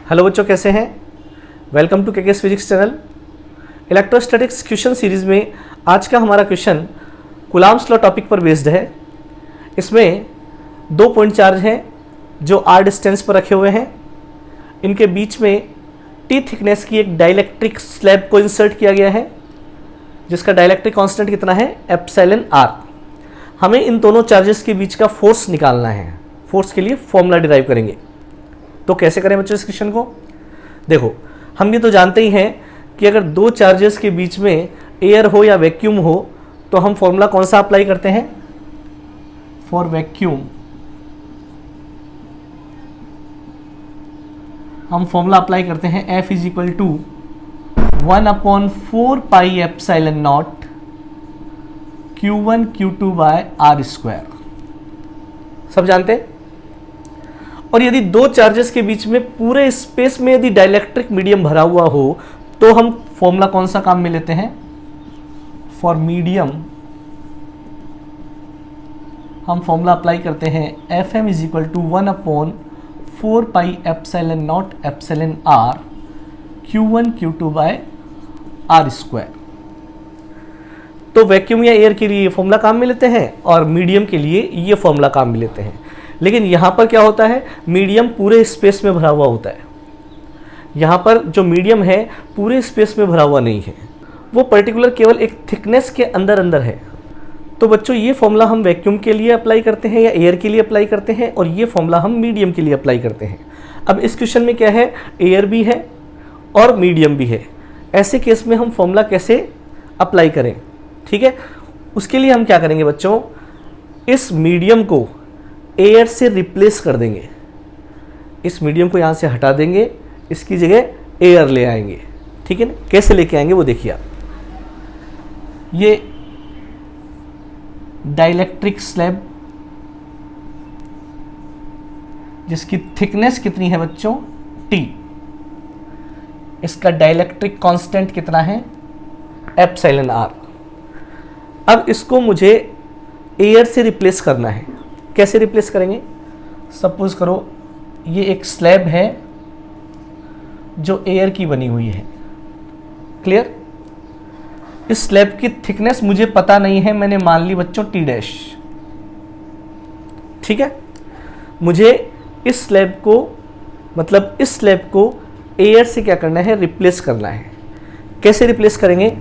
Hello बच्चों, कैसे हैं? Welcome to KKS physics channel. Electrostatics question series में आज का हमारा क्वेश्चन कूलॉम्स लॉ टॉपिक पर बेस्ड है। इसमें 2 पॉइंट चार्ज हैं जो r डिस्टेंस पर रखे हुए हैं। इनके बीच में t थिकनेस की एक डाइलेक्ट्रिक स्लैब को इंसर्ट किया गया है जिसका डाइलेक्ट्रिक कांस्टेंट कितना है? Epsilon r। हमें इन दोनों चार्जेस के बीच का फोर्स निकालना है। फोर्स के लिए फॉर्मूला डिराइव करेंगे। तो कैसे करें बच्चों इस क्वेश्चन को? देखो, हम ये तो जानते ही हैं कि अगर दो चार्जेस के बीच में एयर हो या वैक्यूम हो तो हम फॉर्मूला कौन सा अप्लाई करते हैं? फॉर वैक्यूम हम फॉर्मूला अप्लाई करते हैं F is equal to 1/4 pi epsilon naught Q1 Q2 by R square. सब जानते हैं। और यदि दो चार्जेस के बीच में पूरे स्पेस में यदि डाइलेक्ट्रिक मीडियम भरा हुआ हो तो हम फॉर्मूला कौन सा काम में लेते हैं? फॉर मीडियम हम फॉर्मूला अप्लाई करते हैं Fm is equal to 1/4 pi epsilon naught epsilon R Q1 Q2 by R square. तो वैक्यूम या एयर के लिए ये फॉर्मूला काम में लेते हैं और मीडियम के लिए ये फॉर्मूला काम में लेते हैं। लेकिन यहाँ पर क्या होता है? मीडियम पूरे स्पेस में भरा हुआ होता है। यहाँ पर जो मीडियम है पूरे स्पेस में भरा हुआ नहीं है, वो पर्टिकुलर केवल एक थिकनेस के अंदर अंदर है। तो बच्चों, ये फॉर्मूला हम वैक्यूम के लिए अप्लाई करते हैं या एयर के लिए अप्लाई करते हैं, और ये फॉर्मूला हम मीडियम के लिए अप्लाई करते हैं। अब इस क्वेश्चन में क्या है? एयर भी है और मीडियम भी है। ऐसे केस में हम फॉर्मूला कैसे अप्लाई करें? ठीक है, उसके लिए हम क्या करेंगे बच्चों? इस मीडियम को एयर से रिप्लेस कर देंगे। इस मीडियम को यहाँ से हटा देंगे, इसकी जगह एयर ले आएंगे। ठीक है ना? कैसे लेके आएंगे वो देखिए आप। ये डाइलेक्ट्रिक स्लैब जिसकी थिकनेस कितनी है बच्चों? T। इसका डाइलेक्ट्रिक कांस्टेंट कितना है? Epsilon R। अब इसको मुझे एयर से रिप्लेस करना है। कैसे रिप्लेस करेंगे? सपोज करो ये एक स्लैब है जो एयर की बनी हुई है। क्लियर? इस स्लैब की थिकनेस मुझे पता नहीं है, मैंने मान ली बच्चों T डैश। ठीक है, मुझे इस स्लैब को मतलब इस स्लैब को एयर से क्या करना है? रिप्लेस करना है। कैसे रिप्लेस करेंगे?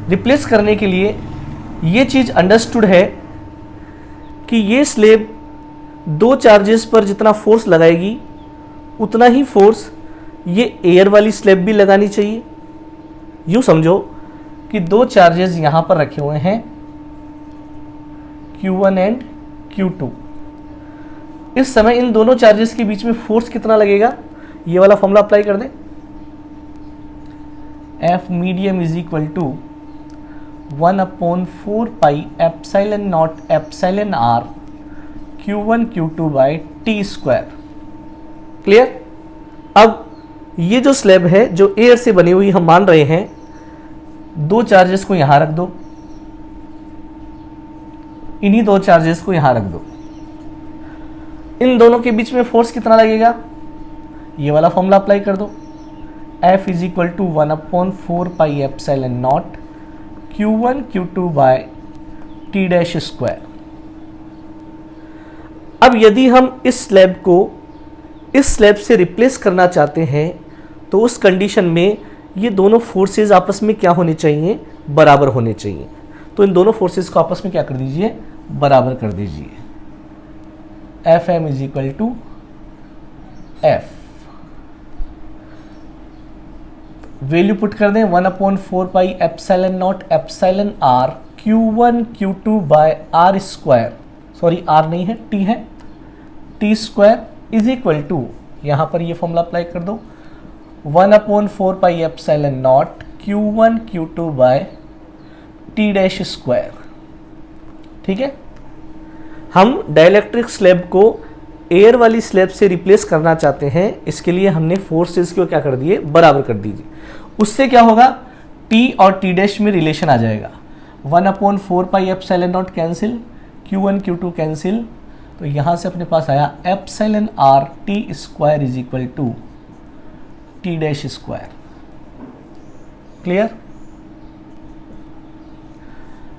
रिप्लेस करने के लिए ये चीज अंडरस्टूड है कि ये स्लैब दो चार्जेस पर जितना फोर्स लगाएगी उतना ही फोर्स ये एयर वाली स्लैब भी लगानी चाहिए। यूँ समझो कि दो चार्जेस यहाँ पर रखे हुए हैं Q1 एंड Q2। इस समय इन दोनों चार्जेस के बीच में फोर्स कितना लगेगा? ये वाला फॉर्मूला अप्लाई कर दें। F medium is equal to 1/4 pi epsilon naught epsilon R Q1 Q2 by T square. Clear? अब ये जो स्लैब है जो एयर से बनी हुई हम मान रहे हैं, दो चार्जेस को यहां रख दो, इन्हीं दो चार्जेस को यहां रख दो। इन दोनों के बीच में फोर्स कितना लगेगा? ये वाला फॉर्मूला अप्लाई कर दो। F is equal to 1/4 pi epsilon naught Q1 Q2 by T dash square. अब यदि हम इस स्लैब को इस स्लैब से रिप्लेस करना चाहते हैं तो उस कंडीशन में ये दोनों फोर्सेस आपस में क्या होने चाहिए? बराबर होने चाहिए। तो इन दोनों फोर्सेस को आपस में क्या कर दीजिए? बराबर कर दीजिए। Fm is equal to F, value put कर दें 1/4 pi epsilon naught epsilon R Q1 Q2 by R square. Sorry, R नहीं है, T है। T square is equal to, यहाँ पर ये फॉर्मूला अप्लाई कर दो, 1/4 pi epsilon naught Q1 Q2 by T dash square. ठीक है, हम डाइलेक्ट्रिक स्लैब को एयर वाली स्लैब से रिप्लेस करना चाहते हैं। इसके लिए हमने फोर्सेस को क्या कर दिए? बराबर कर दीजिए। उससे क्या होगा? T और T डैश में रिलेशन आ जाएगा। 1/4 pi epsilon not cancel, Q1 Q2 cancel, तो यहाँ से अपने पास आया epsilon R T square is equal to T dash square. Clear?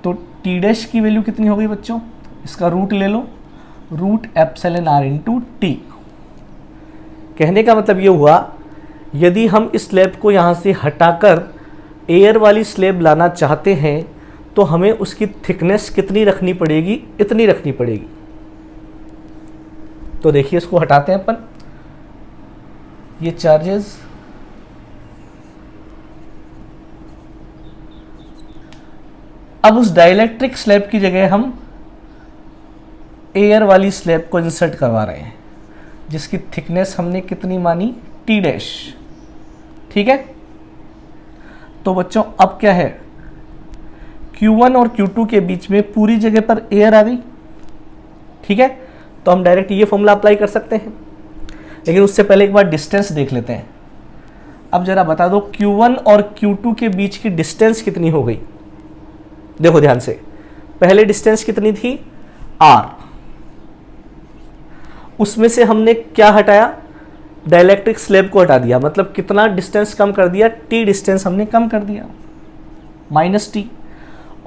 तो टी डैश की वैल्यू कितनी हो गई बच्चों? इसका रूट ले लो, root epsilon R into T. कहने का मतलब ये हुआ, यदि हम इस स्लैब को यहाँ से हटाकर एयर वाली स्लैब लाना चाहते हैं तो हमें उसकी थिकनेस कितनी रखनी पड़ेगी? इतनी रखनी पड़ेगी। तो देखिए इसको हटाते हैं अपन, ये चार्जेस अब उस डाइलेक्ट्रिक स्लैब की जगह हम एयर वाली स्लैब को इंसर्ट करवा रहे हैं, जिसकी थिकनेस हमने कितनी मानी? T dash. ठीक है, तो बच्चों अब क्या है, Q1 और Q2 के बीच में पूरी जगह पर एयर आ गई। ठीक है, तो हम डायरेक्ट ये फॉर्मूला अप्लाई कर सकते हैं, लेकिन उससे पहले एक बार डिस्टेंस देख लेते हैं। अब जरा बता दो Q1 और Q2 के बीच की डिस्टेंस कितनी हो गई? देखो ध्यान से, पहले डिस्टेंस कितनी थी? R। उसमें से हमने क्या हटाया? डाइलेक्ट्रिक स्लैब को हटा दिया, मतलब कितना डिस्टेंस कम कर दिया? T डिस्टेंस हमने कम कर दिया, माइनस T।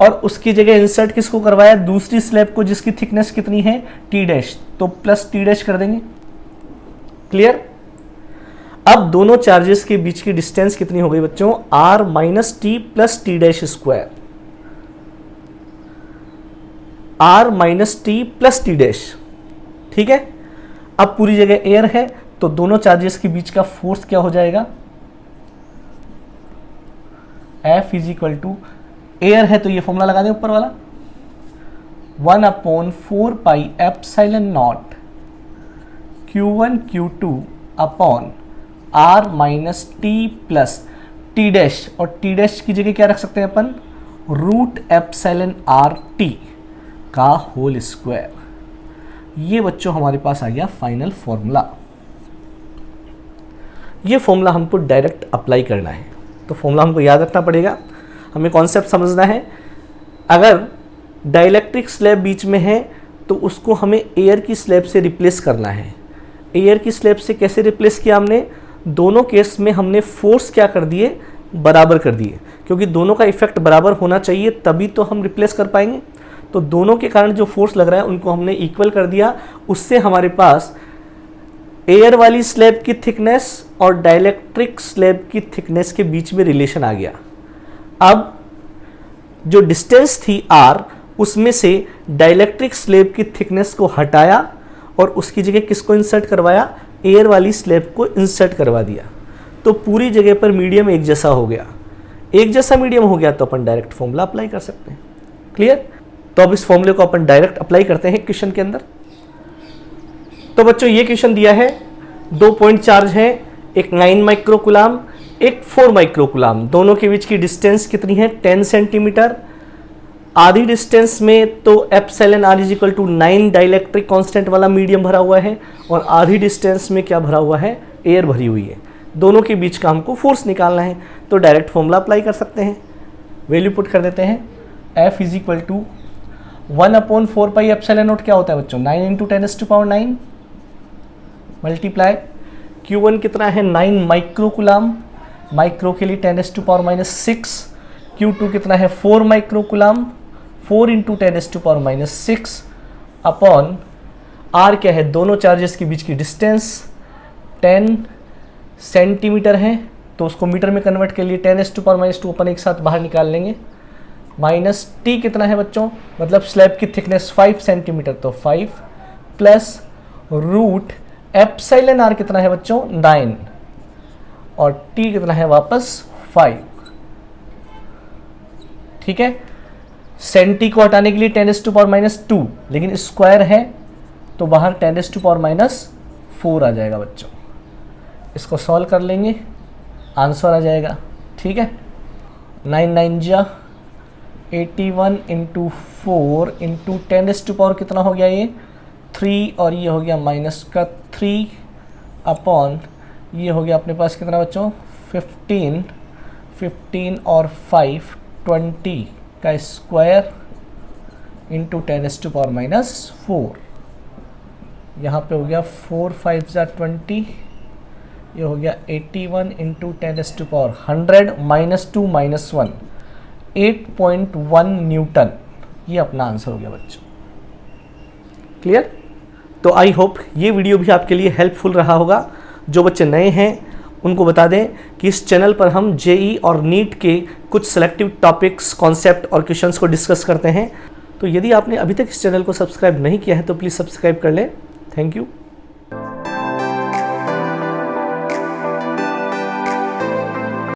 और उसकी जगह इंसर्ट किसको करवाया? दूसरी स्लैब को, जिसकी थिकनेस कितनी है? T डैश, तो प्लस T डैश कर देंगे। क्लियर? अब दोनों चार्जेस के बीच की डिस्टेंस कितनी हो गई बच्चों? R minus T plus T dash square. R minus T plus T dash. ठीक है, अब पूरी जगह एयर है, तो दोनों चार्जेस के बीच का फोर्स क्या हो जाएगा? F is equal to, air है तो ये फॉर्मूला लगा दें ऊपर वाला, 1/4 pi epsilon naught Q1 Q2 upon R minus T plus T dash, और टी डैश की जगह क्या रख सकते हैं अपन? रूट एप्सिलॉन आर टी का होल स्क्वायर। ये बच्चों हमारे पास आ गया फाइनल फॉर्मूला। ये फॉर्मूला हमको डायरेक्ट अप्लाई करना है, तो फॉर्मूला हमको याद रखना पड़ेगा, हमें कॉन्सेप्ट समझना है। अगर डाइलेक्ट्रिक स्लैब बीच में है तो उसको हमें एयर की स्लैब से रिप्लेस करना है। एयर की स्लैब से कैसे रिप्लेस किया हमने? दोनों केस में हमने फोर्स क्या कर दिए? बराबर कर दिए, क्योंकि दोनों का इफेक्ट बराबर होना चाहिए, तभी तो हम रिप्लेस कर पाएंगे। तो दोनों के कारण जो फोर्स लग रहा है उनको हमने इक्वल कर दिया। उससे हमारे पास एयर वाली स्लैब की थिकनेस और डाइलेक्ट्रिक स्लैब की थिकनेस के बीच में रिलेशन आ गया। अब जो डिस्टेंस थी R, उसमें से डाइलेक्ट्रिक स्लैब की थिकनेस को हटाया और उसकी जगह किसको इंसर्ट करवाया? एयर वाली स्लैब को इंसर्ट करवा दिया, तो पूरी जगह पर मीडियम एक जैसा हो गया। एक जैसा मीडियम हो गया तो अपन डायरेक्ट फॉर्मूला अप्लाई कर सकते हैं। क्लियर? तो अब इस फॉर्मूले को अपन डायरेक्ट अप्लाई करते हैं क्वेश्चन के अंदर। तो बच्चों ये क्वेश्चन दिया है, 2 पॉइंट चार्ज है, एक 9 माइक्रोकुलाम, एक 4 माइक्रोकुलाम। दोनों के बीच की डिस्टेंस कितनी है? 10 सेंटीमीटर। आधी डिस्टेंस में तो epsilon R is equal to 9 dielectric constant वाला मीडियम भरा हुआ है, और आधी डिस्टेंस में क्या भरा हुआ है? एयर भरी हुई है। दोनों के बीच का हमको फोर्स निकालना है, तो डायरेक्ट फॉर्मूला अप्लाई कर सकते हैं। वैल्यू पुट कर देते हैं, F is equal to 1/4 pi epsilon naught क्या होता है बच्चों? 9 इंटू 10⁻⁹ मल्टीप्लाई Q1 कितना है? 9 माइक्रोकुलाम, माइक्रो के लिए 10⁻⁶। Q2 कितना है? 4 माइक्रोकुलाम, 4 इंटू 10⁻⁶, अपॉन R क्या है? दोनों चार्जेस के बीच की डिस्टेंस 10 सेंटीमीटर है, तो उसको मीटर में कन्वर्ट के लिए 10⁻² अपन एक साथ बाहर निकाल लेंगे। माइनस T कितना है बच्चों? मतलब स्लैब की थिकनेस 5 सेंटीमीटर, तो 5 प्लस रूट एप्सिलॉन आर कितना है बच्चों? 9, और T कितना है? वापस 5। ठीक है, सेंटी को हटाने के लिए 10⁻², लेकिन स्क्वायर है तो बाहर 10⁻⁴ आ जाएगा बच्चों। इसको सॉल्व कर लेंगे, आंसर आ जाएगा। ठीक है, 9 9 जा 81 इंटू 4 इंटू 10⁻⁴ कितना हो गया? ये 3, और ये हो गया माइनस का 3 अपॉन ये हो गया अपने पास कितना बच्चों? 15 और 5 20 का स्क्वायर इंटू 10⁻⁴। यहाँ पे हो गया 4 5 जा 20, ये हो गया 81 इंटू 10⁻100 -2 -1 8.1 न्यूटन। ये अपना आंसर हो गया बच्चों। क्लियर? तो आई होप ये वीडियो भी आपके लिए हेल्पफुल रहा होगा। जो बच्चे नए हैं उनको बता दें कि इस चैनल पर हम जेई और नीट के कुछ सिलेक्टिव टॉपिक्स, कॉन्सेप्ट और क्वेश्चंस को डिस्कस करते हैं। तो यदि आपने अभी तक इस चैनल को सब्सक्राइब नहीं किया है तो प्लीज़ सब्सक्राइब कर लें। Thank you.